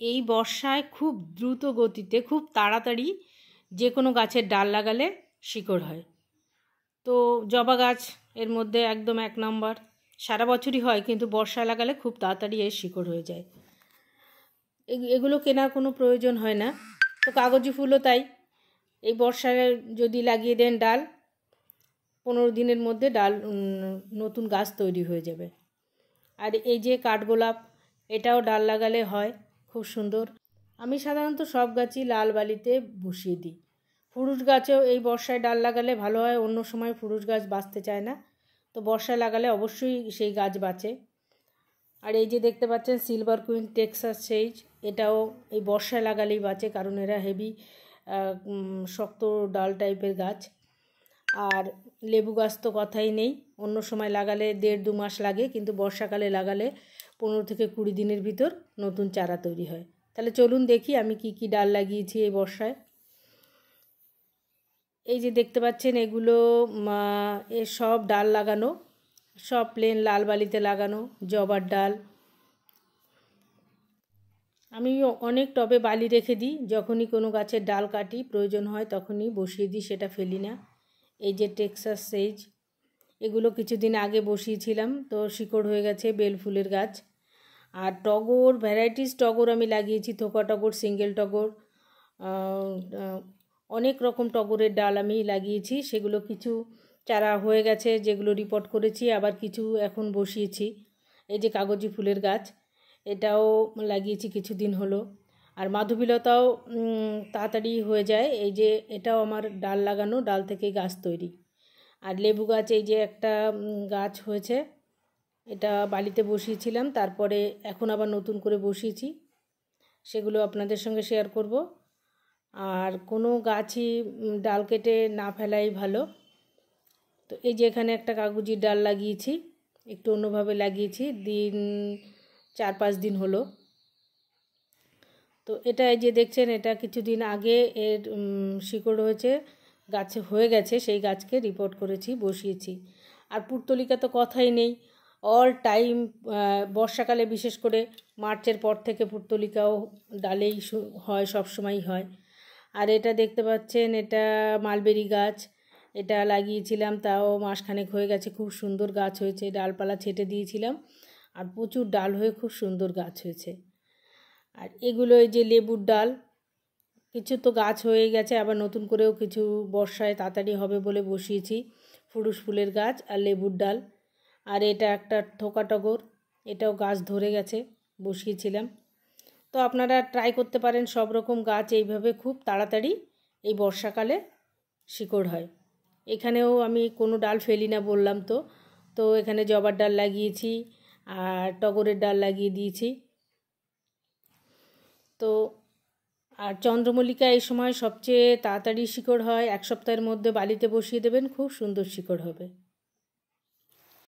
এই বর্ষায় খুব দ্রুত গতিতে খুব তাড়াতাড়ি যে কোনো গাছের ডাল লাগালে শিকড় হয়। তো জবা গাছ এর মধ্যে একদম 1 নম্বর। সারা বছরই হয়, কিন্তু বর্ষায় লাগালে খুব তাড়াতাড়ি এর শিকড় হয়ে যায়। এগুলো কেনার কোনো প্রয়োজন হয় না। তো কাগজি ফুলও তাই, এই বর্ষায় যদি লাগিয়ে দেন ডাল, 15 দিনের মধ্যে ডাল নতুন গাছ তৈরি হয়ে যাবে। আর এই যে কাঠগোলাপ, এটাও ডাল লাগালে হয় খুব সুন্দর। আমি সাধারণত সব গাছই লাল বালিতে বসিয়ে দিই। ফুরুষ গাছেও এই বর্ষায় ডাল লাগালে ভালো হয়, অন্য সময় ফুরুষ গাছ বাঁচতে চায় না, তো বর্ষায় লাগালে অবশ্যই সেই গাছ বাঁচে। আর এই যে দেখতে পাচ্ছেন সিলভার কুইন টেক্সাস সেইজ, এটাও এই বর্ষায় লাগালেই বাঁচে, কারণ এরা হেভি শক্ত ডাল টাইপের গাছ। আর লেবু গাছ তো কথাই নেই, অন্য সময় লাগালে 1.5-2 মাস লাগে, কিন্তু বর্ষাকালে লাগালে 15 থেকে 20 দিনের ভিতর নতুন চারা তৈরি হয়। তাহলে চলুন দেখি আমি কি কি ডাল লাগিয়েছি এই বর্ষায়। এই যে দেখতে পাচ্ছেন এগুলো সব ডাল লাগানো, সব প্লেন লাল বালিতে লাগানো জবার ডাল। আমি অনেক টবে বালি রেখে দিই, যখনই কোনো গাছের ডাল কাটি প্রয়োজন হয় তখনই বসিয়ে দিই, সেটা ফেলি না। এই যে টেক্সাস সেইজ, এগুলো কিছুদিন আগে বসিয়েছিলাম, তো শিকড় হয়ে গেছে, বেল ফুলের গাছ। আর টগর, ভ্যারাইটিস টগর আমি লাগিয়েছি, থোকা টগর, সিঙ্গেল টগর, অনেক রকম টগরের ডাল আমি লাগিয়েছি। সেগুলো কিছু চারা হয়ে গেছে যেগুলো রিপোর্ট করেছি, আবার কিছু এখন বসিয়েছি। এই যে কাগজি ফুলের গাছ, এটাও লাগিয়েছি কিছুদিন হলো। আর মাধবীলতাও তাড়াতাড়ি হয়ে যায়, এই যে এটাও আমার ডাল লাগানো, ডাল থেকে গাছ তৈরি। আর লেবু গাছ, এই যে একটা গাছ হয়েছে, এটা বালিতে বসিয়েছিলাম, তারপরে এখন আবার নতুন করে বসিয়েছি, সেগুলো আপনাদের সঙ্গে শেয়ার করব। আর কোনো গাছই ডাল কেটে না ফেলাই ভালো। তো এই যে এখানে একটা কাগজির ডাল লাগিয়েছি, একটু অন্যভাবে লাগিয়েছি, 4-5 দিন হলো। তো এটা এই যে দেখছেন, এটা কিছুদিন আগে এর শিকড় হয়েছে, গাছে হয়ে গেছে, সেই গাছকে রিপোর্ট করেছি, বসিয়েছি। আর পুর্তলিকা তো কথাই নেই, অল টাইম বর্ষাকালে বিশেষ করে মার্চের পর থেকে পুর্তলিকাও ডালেই হয়, সব সময়ই হয়। আর এটা দেখতে পাচ্ছেন, এটা মালবেরি গাছ, এটা লাগিয়েছিলাম, তাও মাসখানেক হয়ে গেছে, খুব সুন্দর গাছ হয়েছে, ডালপালা ছেটে দিয়েছিলাম, আর প্রচুর ডাল হয়ে খুব সুন্দর গাছ হয়েছে। আর এগুলো এই যে লেবুর ডাল, কিছু তো গাছ হয়ে গেছে, আবার নতুন করেও কিছু বর্ষায় তাড়াতাড়ি হবে বলে বসিয়েছি, ফুরুষ ফুলের গাছ আর লেবুর ডাল। আর এটা একটা থোকা টগর, এটাও গাছ ধরে গেছে, বসিয়েছিলাম। তো আপনারা ট্রাই করতে পারেন, সব রকম গাছ এইভাবে খুব তাড়াতাড়ি এই বর্ষাকালে শিকড় হয়। এখানেও আমি কোনো ডাল ফেলি না বললাম তো, তো এখানে জবার ডাল লাগিয়েছি আর টগরের ডাল লাগিয়ে দিয়েছি। তো আর চন্দ্রমল্লিকা এই সময় সবচেয়ে তাড়াতাড়ি শিকড় হয়, 1 সপ্তাহের মধ্যে বালিতে বসিয়ে দেবেন, খুব সুন্দর শিকড় হবে।